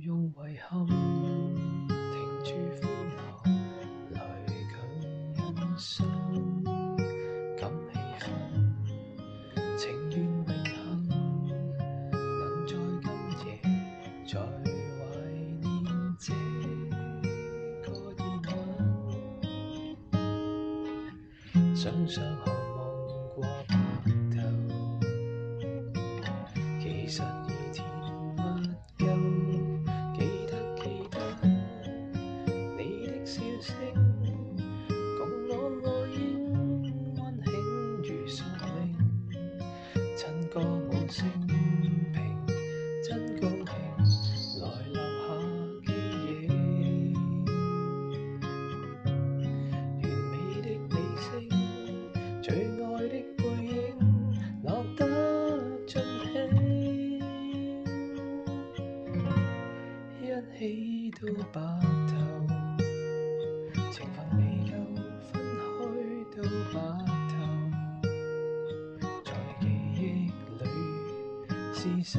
用遺憾停住歡樂，來強欣賞感氣氛，情願榮幸能在今夜再懷念這個夜晚，想想渴望過白頭，其實已甜蜜夠。記得你的笑聲，共我愛應溫馨如宿命，襯歌舞升平，真高興來留下記憶。完美的理性，最愛的背影，落得盡興，一起到白頭，情分未夠，分開到白頭，在記憶裏廝守。